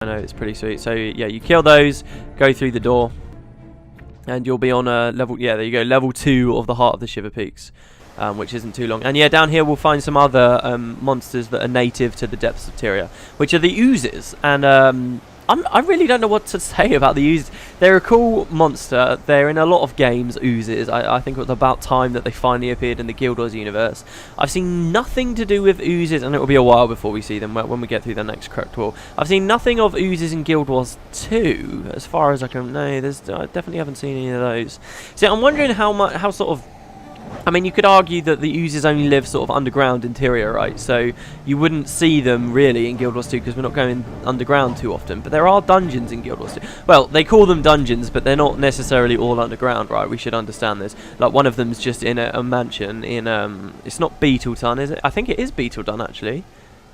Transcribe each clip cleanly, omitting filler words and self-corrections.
know, it's pretty sweet. So yeah, you kill those, go through the door, and you'll be on a level, yeah, there you go, level 2 of the Heart of the Shiverpeaks, which isn't too long. And yeah, down here we'll find some other monsters that are native to the depths of Tyria, which are the oozes. And I really don't know what to say about the oozes. They're a cool monster. They're in a lot of games, oozes. I think it was about time that they finally appeared in the Guild Wars universe. I've seen nothing to do with oozes, and it will be a while before we see them when we get through the next Cracked Wall. I've seen nothing of oozes in Guild Wars 2, as far as I can know. I definitely haven't seen any of those. So I'm wondering how sort of... I mean, you could argue that the oozes only live sort of underground in Tyria, right? So you wouldn't see them really in Guild Wars 2 because we're not going underground too often. But there are dungeons in Guild Wars 2. Well, they call them dungeons, but they're not necessarily all underground, right? We should understand this. Like, one of them's just in a mansion in... it's not Beetleton, is it? I think it is Beetleton, actually.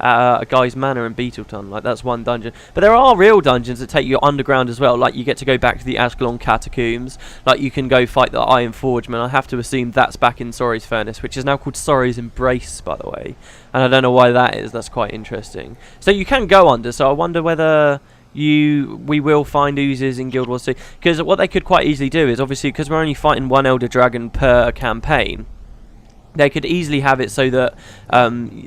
A guy's manor in Beetleton, like that's one dungeon. But there are real dungeons that take you underground as well, like you get to go back to the Ascalon catacombs, like you can go fight the Iron Forgeman. I have to assume that's back in Sorry's Furnace, which is now called Sorry's Embrace, by the way, and I don't know why that is. That's quite interesting. So you can go under, so I wonder whether we will find oozes in Guild Wars 2, because what they could quite easily do is, obviously, because we're only fighting one Elder Dragon per campaign, they could easily have it so that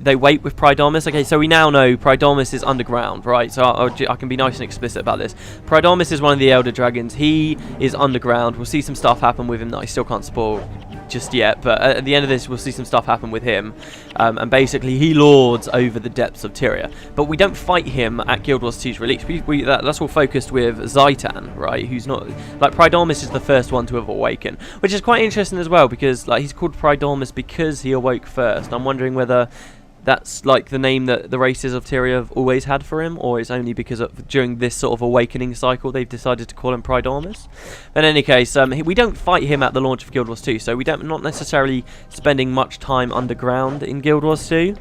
they wait with Pridamus. Okay, so we now know Pridamus is underground, right? So I can be nice and explicit about this. Pridamus is one of the Elder Dragons. He is underground. We'll see some stuff happen with him that I still can't spoil just yet, but at the end of this we'll see some stuff happen with him, and basically he lords over the depths of Tyria, but we don't fight him at Guild Wars 2's release. That's all focused with Zaitan, right, who's not, like, Pridamus is the first one to have awakened, which is quite interesting as well, because like he's called Pridamus because he awoke first. I'm wondering whether that's like the name that the races of Tyria have always had for him, or it's only because during this sort of awakening cycle they've decided to call him Pridamus. But in any case, we don't fight him at the launch of Guild Wars 2, so we're not necessarily spending much time underground in Guild Wars 2.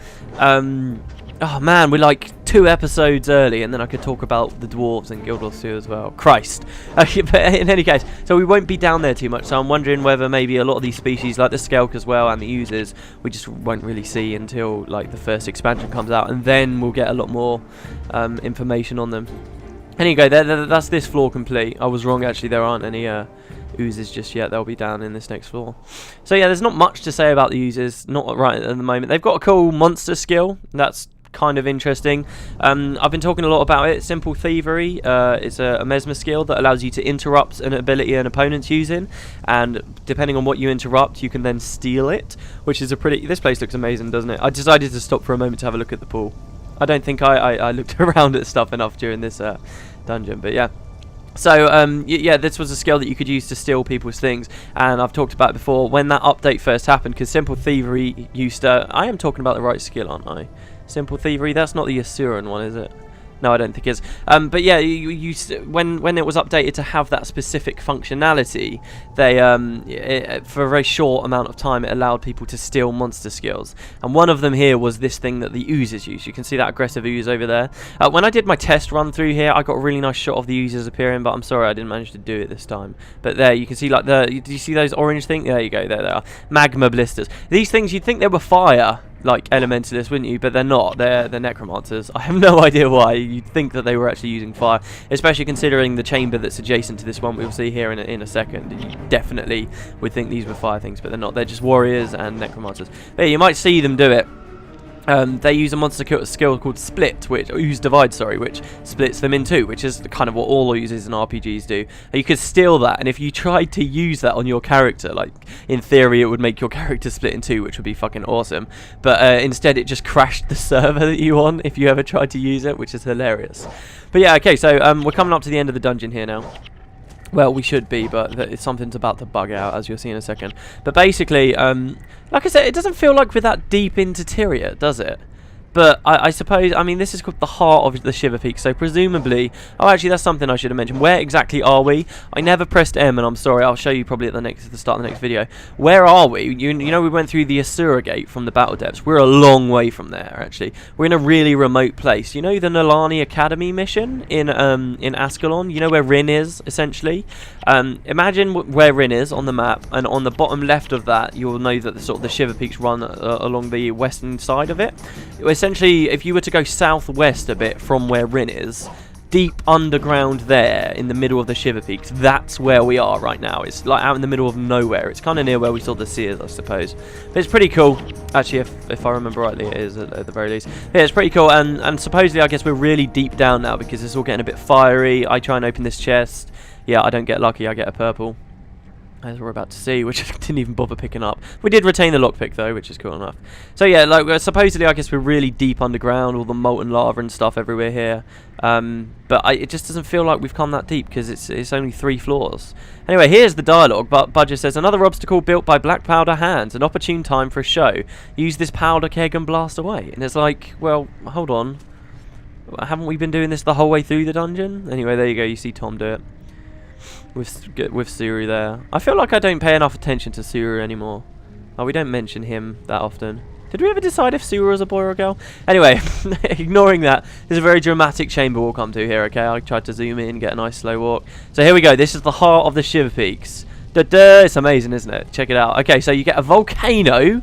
Oh man, we're like 2 episodes early, and then I could talk about the dwarves in Guild Wars 2 as well. Christ. But in any case, so we won't be down there too much, so I'm wondering whether maybe a lot of these species, like the Skelk as well, and the oozes, we just won't really see until like the first expansion comes out, and then we'll get a lot more information on them. Anyway, that's this floor complete. I was wrong, actually, there aren't any oozes just yet. They'll be down in this next floor. So yeah, there's not much to say about the oozes, not right at the moment. They've got a cool monster skill. That's kind of interesting. I've been talking a lot about it. Simple Thievery. It's a mesmer skill that allows you to interrupt an ability an opponent's using, and depending on what you interrupt, you can then steal it, which is a pretty... This place looks amazing, doesn't it? I decided to stop for a moment to have a look at the pool. I don't think I looked around at stuff enough during this dungeon, but yeah. So, yeah, this was a skill that you could use to steal people's things, and I've talked about it before. When that update first happened, because Simple Thievery used to... I am talking about the right skill, aren't I? Simple Thievery, that's not the Asuran one, is it? No, I don't think it is. But yeah, when it was updated to have that specific functionality, they for a very short amount of time it allowed people to steal monster skills. And one of them here was this thing that the oozes use. You can see that aggressive ooze over there. When I did my test run through here, I got a really nice shot of the oozes appearing, but I'm sorry I didn't manage to do it this time. But there, you can see like do you see those orange things? There you go, there they are. Magma blisters. These things, you'd think they were fire, like elementalists, wouldn't you? But they're not. They're necromancers. I have no idea why. You'd think that they were actually using fire, especially considering the chamber that's adjacent to this one we'll see here in a second. You definitely would think these were fire things, but they're not. They're just warriors and necromancers. But yeah, you might see them do it. They use a monster skill called Split, Ooze Divide, sorry, which splits them in two, which is kind of what all oozes and RPGs do. And you could steal that, and if you tried to use that on your character, like, in theory it would make your character split in two, which would be fucking awesome. But instead it just crashed the server that you on if you ever tried to use it, which is hilarious. But yeah, okay, so we're coming up to the end of the dungeon here now. Well, we should be, but something's about to bug out, as you'll see in a second. But basically, like I said, it doesn't feel like we're that deep into Tyria, does it? But I suppose, I mean, this is called the heart of the Shiverpeaks, so presumably... Oh, actually, that's something I should have mentioned. Where exactly are we? I never pressed M, and I'm sorry, I'll show you probably at the start of the next video. Where are we? You know, we went through the Asura Gate from the Battle Depths. We're a long way from there, actually. We're in a really remote place. You know the Nalani Academy mission in Ascalon? You know where Rin is, essentially? Imagine where Rin is on the map, and on the bottom left of that, you'll know that the Shiverpeaks run along the western side of it. Essentially, if you were to go southwest a bit from where Rin is, deep underground there in the middle of the Shiverpeaks. That's where we are right now. It's like out in the middle of nowhere. It's kind of near where we saw the seers, I suppose. But it's pretty cool. Actually, if I remember rightly, it is at the very least. Yeah, it's pretty cool. And supposedly, I guess we're really deep down now because it's all getting a bit fiery. I try and open this chest. Yeah, I don't get lucky. I get a purple, as we're about to see, which I didn't even bother picking up. We did retain the lockpick though, which is cool enough. So yeah, like supposedly I guess we're really deep underground, all the molten lava and stuff everywhere here. But it just doesn't feel like we've come that deep because it's only 3 floors. Anyway, here's the dialogue. But Budger says, another obstacle built by Black Powder hands, an opportune time for a show. Use this powder keg and blast away. And it's like, well, hold on. Haven't we been doing this the whole way through the dungeon? Anyway, there you go. You see Tom do it. With Suru there. I feel like I don't pay enough attention to Suru anymore. Oh, we don't mention him that often. Did we ever decide if Suru was a boy or a girl? Anyway, ignoring that, there's a very dramatic chamber we'll come to here, okay? I tried to zoom in, get a nice slow walk. So here we go. This is the heart of the Shiverpeaks. It's amazing, isn't it? Check it out. Okay, so you get a volcano.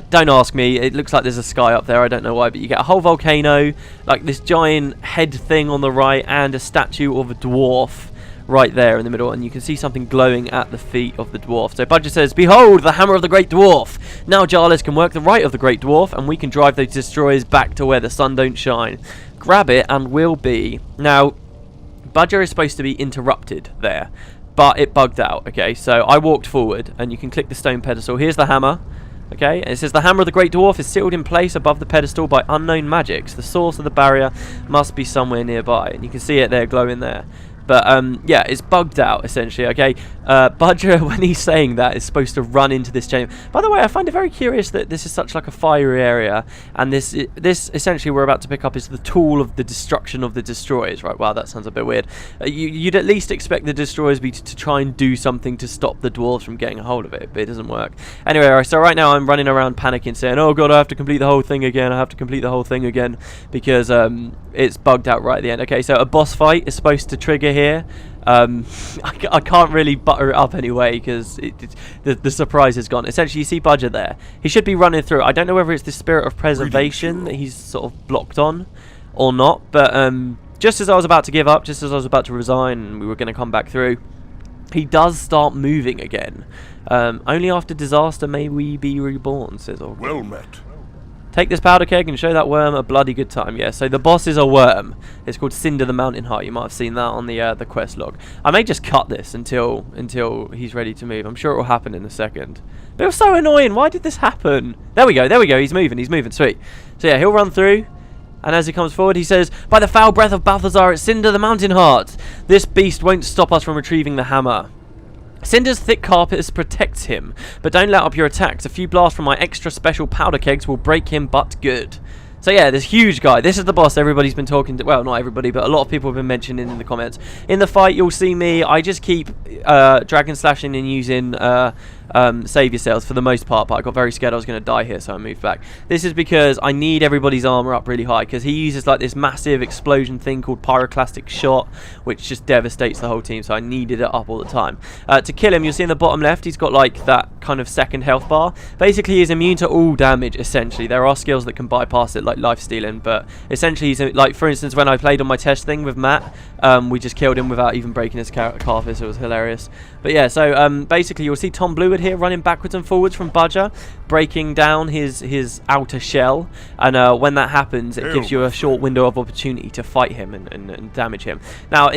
Don't ask me. It looks like there's a sky up there. I don't know why, but you get a whole volcano, like this giant head thing on the right, and a statue of a dwarf right there in the middle, and you can see something glowing at the feet of the dwarf. So Budger says, behold, the hammer of the great dwarf. Now Jarlath can work the right of the great dwarf, and we can drive those destroyers back to where the sun don't shine. Grab it, and we'll be. Now, Budger is supposed to be interrupted there, but it bugged out, okay? So I walked forward, and you can click the stone pedestal. Here's the hammer. Okay, and it says the hammer of the great dwarf is sealed in place above the pedestal by unknown magics. The source of the barrier must be somewhere nearby, and you can see it there glowing there. But yeah, it's bugged out essentially. Okay, Budger, when he's saying that, is supposed to run into this chamber. By the way, I find it very curious that this is such like a fiery area, and this essentially we're about to pick up is the tool of the destruction of the destroyers. Right? Wow, that sounds a bit weird. You'd at least expect the destroyers to try and do something to stop the dwarves from getting a hold of it, but it doesn't work. Anyway, so right now I'm running around panicking, saying, "Oh God, I have to complete the whole thing again. I have to complete the whole thing again," because it's bugged out right at the end. Okay, so a boss fight is supposed to trigger here. I can't really butter it up anyway because the surprise is gone. Essentially, you see Budger there. He should be running through. I don't know whether it's the spirit of preservation that he's sort of blocked on or not, but just as I was about to give up, just as I was about to resign and we were going to come back through, he does start moving again. Only after disaster may we be reborn, says Org. Well met. Take this powder keg and show that worm a bloody good time. Yeah, so the boss is a worm. It's called Cinder the Mountain Heart. You might have seen that on the quest log. I may just cut this until he's ready to move. I'm sure it will happen in a second. But it was so annoying. Why did this happen? There we go. There we go. He's moving. Sweet. So yeah, he'll run through. And as he comes forward, he says, by the foul breath of Balthazar, it's Cinder the Mountain Heart. This beast won't stop us from retrieving the hammer. Cinder's thick carpet protects him, but don't let up your attacks. A few blasts from my extra special powder kegs will break him but good. So yeah, this huge guy. This is the boss everybody's been talking to. Well, not everybody, but a lot of people have been mentioning in the comments. In the fight, you'll see me. I just keep dragon slashing and using save yourselves for the most part, but I got very scared I was going to die here, so I moved back. This is because I need everybody's armor up really high, because he uses like this massive explosion thing called pyroclastic shot, which just devastates the whole team, so I needed it up all the time. To kill him, you'll see in the bottom left, he's got like that kind of second health bar. Basically, he's immune to all damage, essentially. There are skills that can bypass it, like life stealing, but essentially he's like, for instance, when I played on my test thing with Matt, we just killed him without even breaking his carcass. It was hilarious. But yeah, so basically you'll see Tom Bluewood here running backwards and forwards from Budger, breaking down his outer shell, and when that happens, it gives you a short window of opportunity to fight him and damage him. Now,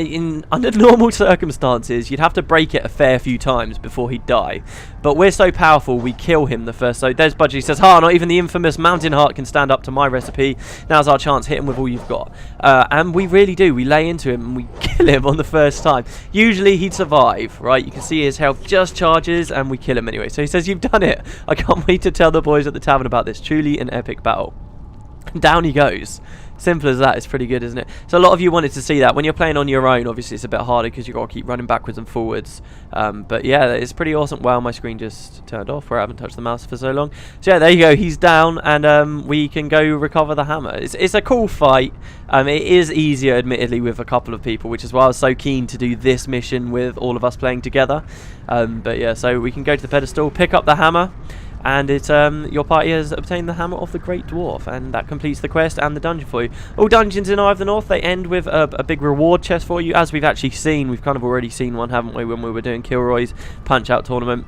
under normal circumstances, you'd have to break it a fair few times before he'd die, but we're so powerful, we kill him the first. So there's Budger. He says, not even the infamous Mountain Heart can stand up to my recipe. Now's our chance. Hit him with all you've got. And we really do. We lay into him and we kill him on the first time. Usually he'd survive, right? You can see his health just charges and we kill him anyway. So he says, you've done it. I can't wait to tell the boys at the tavern about this. Truly an epic battle. And down he goes. Simple as that. It's pretty good, isn't it? So a lot of you wanted to see that. When you're playing on your own, obviously it's a bit harder because you've got to keep running backwards and forwards. But yeah, it's pretty awesome. Wow, my screen just turned off where I haven't touched the mouse for so long. So yeah, there you go. He's down, and we can go recover the hammer. It's a cool fight. It is easier, admittedly, with a couple of people, which is why I was so keen to do this mission with all of us playing together. But yeah, so we can go to the pedestal, pick up the hammer. and it your party has obtained the hammer of the Great Dwarf, and that completes the quest and the dungeon for you. All dungeons in Eye of the North, they end with a big reward chest for you, as we've actually seen. We've kind of already seen one, haven't we, when we were doing Kilroy's Punch-Out tournament,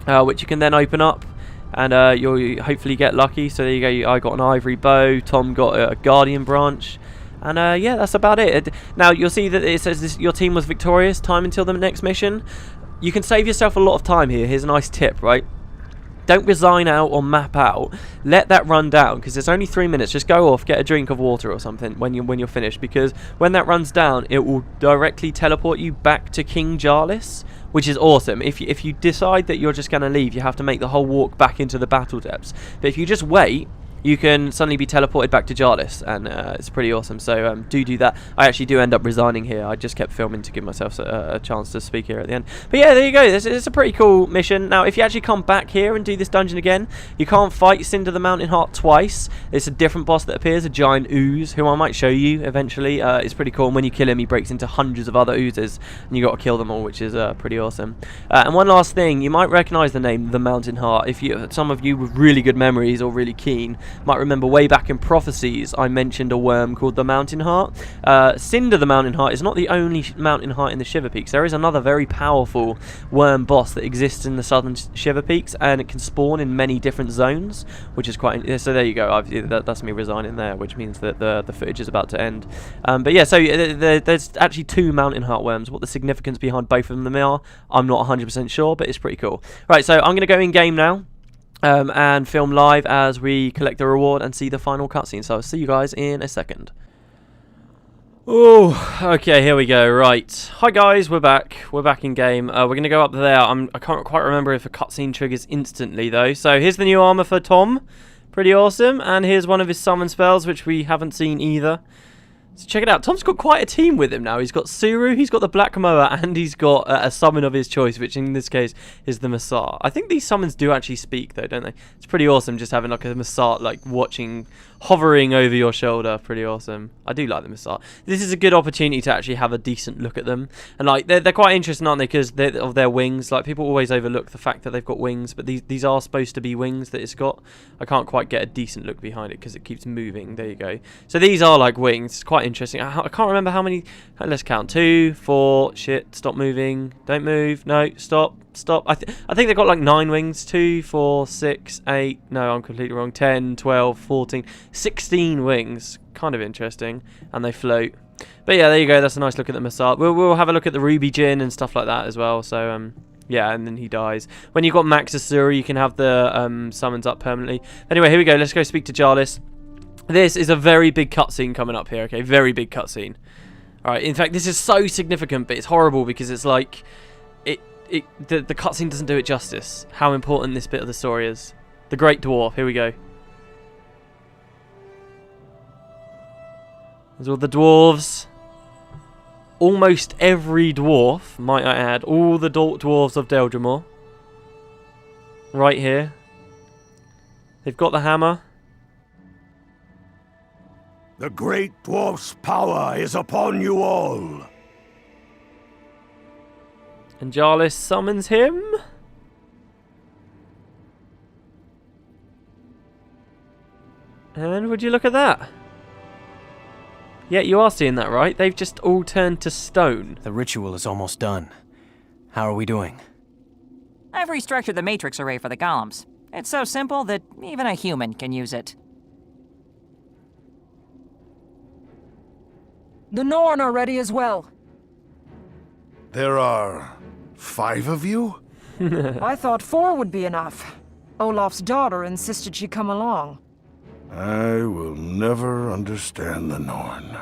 which you can then open up, and you'll hopefully get lucky. So there you go. I got an ivory bow, Tom got a guardian branch, and yeah, that's about it. Now you'll see that it says your team was victorious. Time until the next mission. You can save yourself a lot of time here. Here's a nice tip, right? Don't resign out or map out. Let that run down, because it's only 3 minutes. Just go off, get a drink of water or something when you're finished, because when that runs down, it will directly teleport you back to King Jarlis, which is awesome. If you decide that you're just going to leave, you have to make the whole walk back into the battle depths. But if you just wait, you can suddenly be teleported back to Jarlis, and it's pretty awesome. So do that. I actually do end up resigning here. I just kept filming to give myself a chance to speak here at the end. But yeah, there you go. It's a pretty cool mission. Now, if you actually come back here and do this dungeon again, you can't fight Cinder the Mountain Heart twice. It's a different boss that appears, a giant ooze, who I might show you eventually. It's pretty cool. And when you kill him, he breaks into hundreds of other oozes, and you got to kill them all, which is pretty awesome. And one last thing, you might recognize the name the Mountain Heart. If some of you with really good memories or really keen might remember way back in Prophecies, I mentioned a worm called the Mountain Heart. Cinder the Mountain Heart is not the only Mountain Heart in the Shiverpeaks. There is another very powerful worm boss that exists in the southern Shiverpeaks, and it can spawn in many different zones, which is quite... So there you go. That's me resigning there, which means that the footage is about to end. But yeah, so there's actually 2 Mountain Heart worms. What the significance behind both of them are, I'm not 100% sure, but it's pretty cool. Right, so I'm going to go in-game now. And film live as we collect the reward and see the final cutscene. So I'll see you guys in a second. Oh, okay, here we go. Right, hi guys, we're back. We're back in game. We're gonna go up there. I can't quite remember if a cutscene triggers instantly though. So here's the new armor for Tom, pretty awesome. And here's one of his summon spells, which we haven't seen either. So check it out. Tom's got quite a team with him now. He's got Suru, he's got the Black Moa, and he's got a summon of his choice, which in this case is the Massar. I think these summons do actually speak, though, don't they? It's pretty awesome just having like a Massar like hovering over your shoulder. Pretty awesome. I do like the Massar. This is a good opportunity to actually have a decent look at them. And like they're quite interesting, aren't they? Because of their wings. Like people always overlook the fact that they've got wings, but these are supposed to be wings that it's got. I can't quite get a decent look behind it because it keeps moving. There you go. So these are like wings. It's quite interesting. I can't remember how many. Let's count. 2, 4. Shit. Stop moving. Don't move. No. Stop. Stop. I think they've got like 9 wings. 2, 4, 6, 8. No, I'm completely wrong. 10, 12, 14, 16 wings. Kind of interesting. And they float. But yeah, there you go. That's a nice look at the Massar. We'll have a look at the Ruby Djinn and stuff like that as well. So yeah, and then he dies. When you've got Max Asura, you can have the summons up permanently. Anyway, here we go. Let's go speak to Jarlis. This is a very big cutscene coming up here. Okay, very big cutscene. All right. In fact, this is so significant, but it's horrible because it's like the cutscene doesn't do it justice. How important this bit of the story is. The Great Dwarf. Here we go. There's all the dwarves. Almost every dwarf, might I add. All the dwarves of Deldrimor. Right here. They've got the hammer. The Great Dwarf's power is upon you all. And Jarlis summons him. And would you look at that? Yeah, you are seeing that, right? They've just all turned to stone. The ritual is almost done. How are we doing? I've restructured the matrix array for the golems. It's so simple that even a human can use it. The Norn are ready as well. There are 5 of you? I thought 4 would be enough. Olaf's daughter insisted she come along. I will never understand the Norn.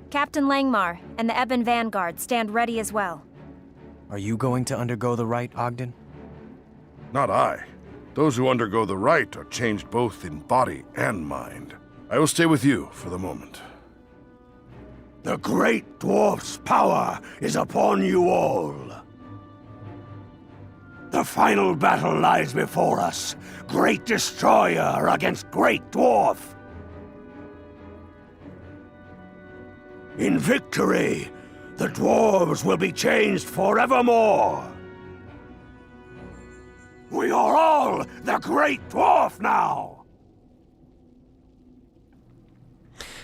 Captain Langmar and the Ebon Vanguard stand ready as well. Are you going to undergo the rite, Ogden? Not I. Those who undergo the rite are changed both in body and mind. I will stay with you for the moment. The Great Dwarf's power is upon you all. The final battle lies before us. Great Destroyer against Great Dwarf. In victory, the dwarves will be changed forevermore. We are all the Great Dwarf now!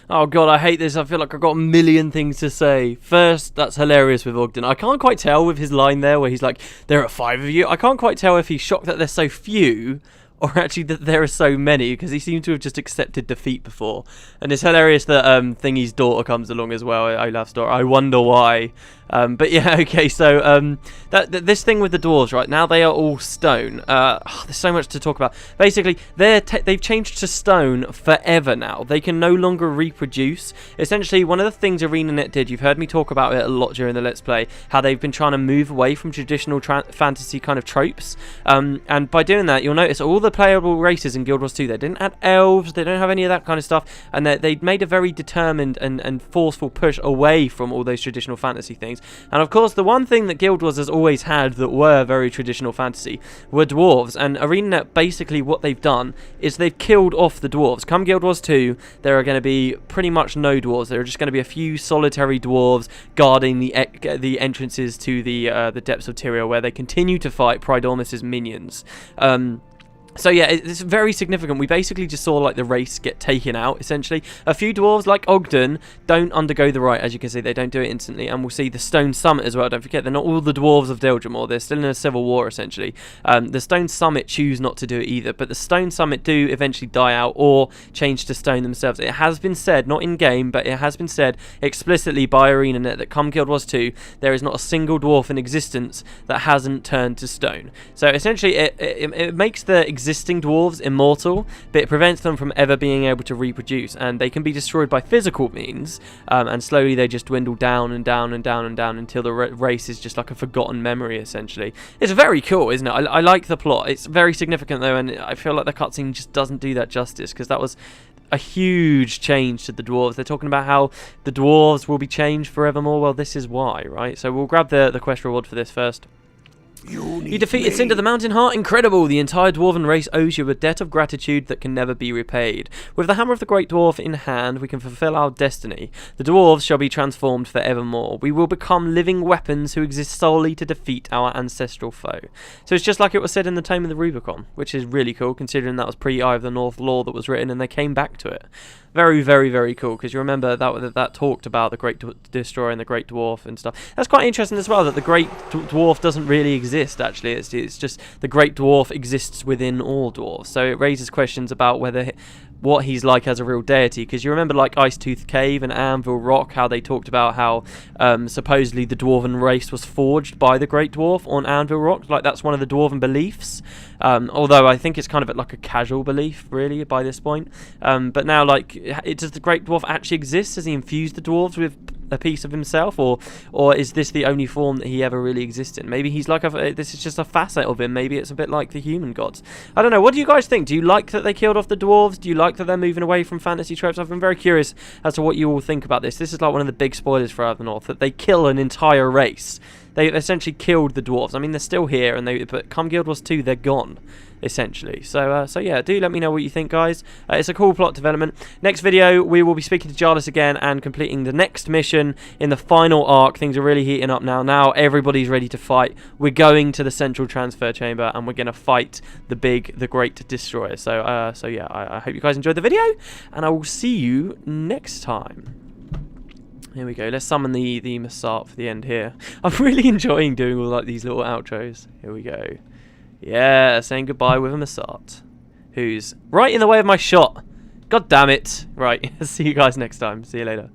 Oh god, I hate this. I feel like I've got a million things to say. First, that's hilarious with Ogden. I can't quite tell with his line there where he's like, there are 5 of you. I can't quite tell if he's shocked that there's so few or actually that there are so many, because he seemed to have just accepted defeat before. And it's hilarious that Thingy's daughter comes along as well, Olaf's daughter. I wonder why. But yeah, okay, so this thing with the dwarves, right, now they are all stone. There's so much to talk about. Basically, they've changed to stone forever now. They can no longer reproduce. Essentially, one of the things Arenanet did, you've heard me talk about it a lot during the Let's Play, how they've been trying to move away from traditional fantasy kind of tropes. And by doing that, you'll notice all the playable races in Guild Wars 2, they didn't add elves, they don't have any of that kind of stuff, and they made a very determined and forceful push away from all those traditional fantasy things. And of course, the one thing that Guild Wars has always had that were very traditional fantasy were dwarves. And Arenanet, basically what they've done is they've killed off the dwarves. Come Guild Wars 2, there are going to be pretty much no dwarves. There are just going to be a few solitary dwarves guarding the entrances to the depths of Tyria, where they continue to fight Pridormus's minions. So yeah, it's very significant. We basically just saw like the race get taken out, essentially. A few dwarves like Ogden don't undergo the rite, as you can see, they don't do it instantly. And we'll see the Stone Summit as well. Don't forget, they're not all the dwarves of Deldrimor. They're still in a civil war, essentially. The Stone Summit choose not to do it either, but the Stone Summit do eventually die out or change to stone themselves. It has been said, not in game, but it has been said explicitly by Arenanet that come Guild Wars 2, there is not a single dwarf in existence that hasn't turned to stone. So essentially, it makes the existing dwarves immortal, but it prevents them from ever being able to reproduce, and they can be destroyed by physical means, and slowly they just dwindle down and down and down and down until the race is just like a forgotten memory, essentially. It's very cool, isn't it? I like the plot. It's very significant though, and I feel like the cutscene just doesn't do that justice, because that was a huge change to the dwarves. They're talking about how the dwarves will be changed forevermore. Well, this is why, right? So we'll grab the quest reward for this first. You defeated Cinder the Mountain Heart. Incredible! The entire dwarven race owes you a debt of gratitude that can never be repaid. With the hammer of the Great Dwarf in hand, we can fulfill our destiny. The dwarves shall be transformed forevermore. We will become living weapons who exist solely to defeat our ancestral foe. So it's just like it was said in the Tome of the Rubicon, which is really cool, considering that was pre-Eye of the North lore that was written, and they came back to it. Very, very, very cool, because you remember that talked about the Great Destroyer and the Great Dwarf and stuff. That's quite interesting as well, that the Great Dwarf doesn't really exist, actually. It's just the Great Dwarf exists within all dwarves. So it raises questions about what he's like as a real deity, because you remember like Icetooth Cave and Anvil Rock, how they talked about how supposedly the dwarven race was forged by the Great Dwarf on Anvil Rock. Like, that's one of the dwarven beliefs, although I think it's kind of like a casual belief really by this point. But now, like, does the Great Dwarf actually exist? Has he infused the dwarves with a piece of himself, or is this the only form that he ever really exists in? Maybe he's like this is just a facet of him. Maybe it's a bit like the human gods. I don't know. What do you guys think? Do you like that they killed off the dwarves? Do you like that they're moving away from fantasy tropes? I've been very curious as to what you all think about this. This is like one of the big spoilers for Eye of the North, that they kill an entire race. They essentially killed the dwarves. I mean, they're still here, but come Guild Wars 2, they're gone, essentially. So yeah, do let me know what you think, guys. It's a cool plot development. Next video, we will be speaking to Jarlath again and completing the next mission in the final arc. Things are really heating up now. Now everybody's ready to fight. We're going to the central transfer chamber, and we're going to fight the Great Destroyer. So yeah, I hope you guys enjoyed the video, and I will see you next time. Here we go. Let's summon the Masart for the end here. I'm really enjoying doing all like these little outros. Here we go. Yeah, saying goodbye with a Masart, who's right in the way of my shot. God damn it. Right, see you guys next time. See you later.